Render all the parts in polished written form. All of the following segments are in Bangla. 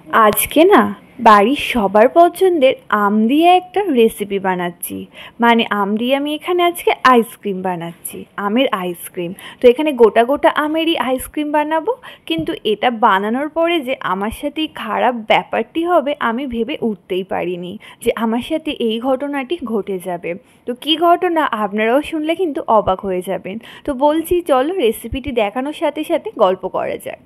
আজকে না বাড়ির সবার পছন্দের আম দিয়ে একটা রেসিপি বানাচ্ছি। মানে আম দিয়ে আমি এখানে আজকে আইসক্রিম বানাচ্ছি, আমের আইসক্রিম। তো এখানে গোটা গোটা আমেরই আইসক্রিম বানাবো, কিন্তু এটা বানানোর পরে যে আমার সাথে খারাপ ব্যাপারটি হবে আমি ভেবে উঠতেই পারিনি যে আমার সাথে এই ঘটনাটি ঘটে যাবে। তো কী ঘটনা আপনারাও শুনলে কিন্তু অবাক হয়ে যাবেন। তো বলছি চলো রেসিপিটি দেখানোর সাথে সাথে গল্প করা যাক।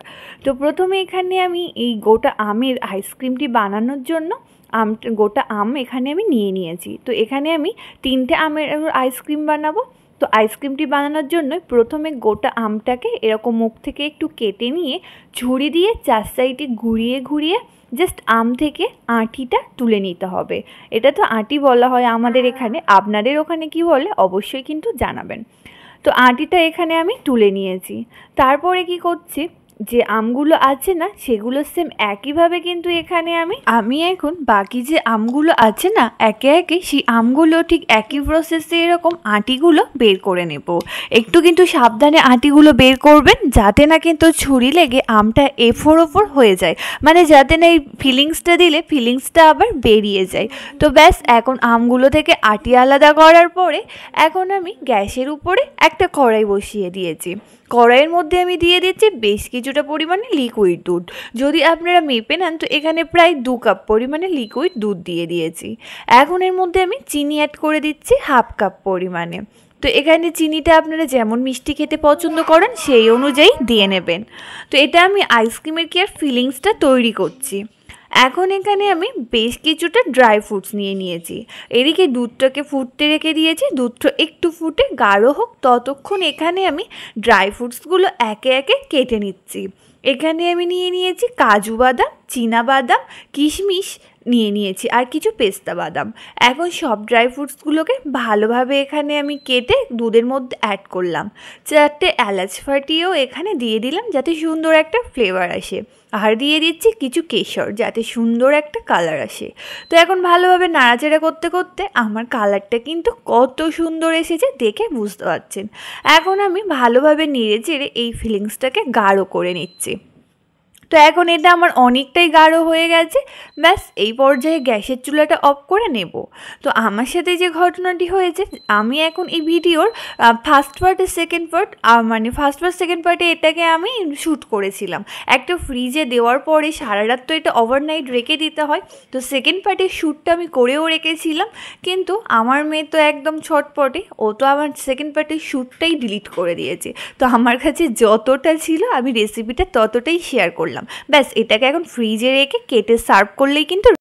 তো প্রথমে এখানে আমি এই গোটা আমের আইসক্রিমটি বানানোর জন্য গোটা আম এখানে আমি নিয়ে নিয়েছি। তো এখানে আমি 3টে আমের আইসক্রিম বানাবো। তো আইসক্রিমটি বানানোর জন্য প্রথমে গোটা আমটাকে এরকম মুখ থেকে একটু কেটে নিয়ে ঝুড়ি দিয়ে 4 সাইডে ঘুরিয়ে ঘুরিয়ে জাস্ট আম থেকে আঁটিটা তুলে নিতে হবে। এটা তো আঁটি বলা হয় আমাদের এখানে, আপনাদের ওখানে কি বলে অবশ্যই কিন্তু জানাবেন। তো আঁটিটা এখানে আমি তুলে নিয়েছি। তারপরে কি করছি, যে আমগুলো আছে না সেগুলো সেম একইভাবে কিন্তু এখানে আমি এখন বাকি যে আমগুলো আছে না একে একে সেই আমগুলো ঠিক একই প্রসেসে এরকম আঁটিগুলো বের করে নেব। একটু কিন্তু সাবধানে আঁটিগুলো বের করবেন, যাতে না কিন্তু ছুরি লেগে আমটা এফোর ওফোর হয়ে যায়, মানে যাতে না এই ফিলিংসটা দিলে ফিলিংসটা আবার বেরিয়ে যায়। তো ব্যাস, এখন আমগুলো থেকে আঁটি আলাদা করার পরে এখন আমি গ্যাসের উপরে একটা কড়াই বসিয়ে দিয়েছি। কড়াইয়ের মধ্যে আমি দিয়ে দিচ্ছি বেশ কিছুটা পরিমাণে লিকুইড দুধ। যদি আপনারা মেপে নেন তো এখানে প্রায় 2 কাপ পরিমাণে লিকুইড দুধ দিয়ে দিয়েছি। এখন এর মধ্যে আমি চিনি অ্যাড করে দিচ্ছি 1/2 কাপ পরিমাণে। তো এখানে চিনিটা আপনারা যেমন মিষ্টি খেতে পছন্দ করেন সেই অনুযায়ী দিয়ে নেবেন। তো এটা আমি আইসক্রিমের কি আর ফিলিংসটা তৈরি করছি। এখন এখানে আমি বেশ কিছুটা ড্রাই ফ্রুটস নিয়ে নিয়েছি। এদিকে দুধটাকে ফুটতে রেখে দিয়েছি, দুধটা একটু ফুটে গাঢ় হোক ততক্ষণ এখানে আমি ড্রাই ফ্রুটসগুলো একে একে কেটে নিচ্ছি। এখানে আমি নিয়ে নিয়েছি কাজু বাদাম, চীনা বাদাম, কিশমিশ নিয়ে নিয়েছি আর কিছু পেস্তা বাদাম। এখন সব ড্রাই ফ্রুটসগুলোকে ভালোভাবে এখানে আমি কেটে দুধের মধ্যে অ্যাড করলাম। 4টে এলাচ ফাটিয়েও এখানে দিয়ে দিলাম যাতে সুন্দর একটা ফ্লেভার আসে। আর দিয়ে দিচ্ছি কিছু কেশর যাতে সুন্দর একটা কালার আসে। তো এখন ভালোভাবে নাড়াচাড়া করতে করতে আমার কালারটা কিন্তু কত সুন্দর এসেছে দেখে বুঝতে পারছেন। এখন আমি ভালোভাবে নেড়ে চেড়ে এই ফিলিংসটাকে গাঢ় করে নিচ্ছি। তো এখন এটা আমার অনেকটাই গাঢ় হয়ে গেছে। ব্যাস এই পর্যায়ে গ্যাসের চুলাটা অফ করে নেব। তো আমার সাথে যে ঘটনাটি হয়েছে, আমি এখন এই ভিডিওর ফার্স্ট পার্ট সেকেন্ড পার্ট মানে ফার্স্ট পার্ট সেকেন্ড পার্টে এটাকে আমি শ্যুট করেছিলাম। একটা ফ্রিজে দেওয়ার পরে সারা রাত তো এটা ওভারনাইট রেখে দিতে হয়। তো সেকেন্ড পার্টের শ্যুটটা আমি করেও রেখেছিলাম, কিন্তু আমার মেয়ে তো একদম ছটপটে, ও তো আমার সেকেন্ড পার্টের শ্যুটটাই ডিলিট করে দিয়েছে। তো আমার কাছে যতটা ছিল আমি রেসিপিটা ততটাই শেয়ার করলাম। ব্যাস এটাকে এখন ফ্রিজে রেখে কেটে সার্ভ করলেই কিন্তু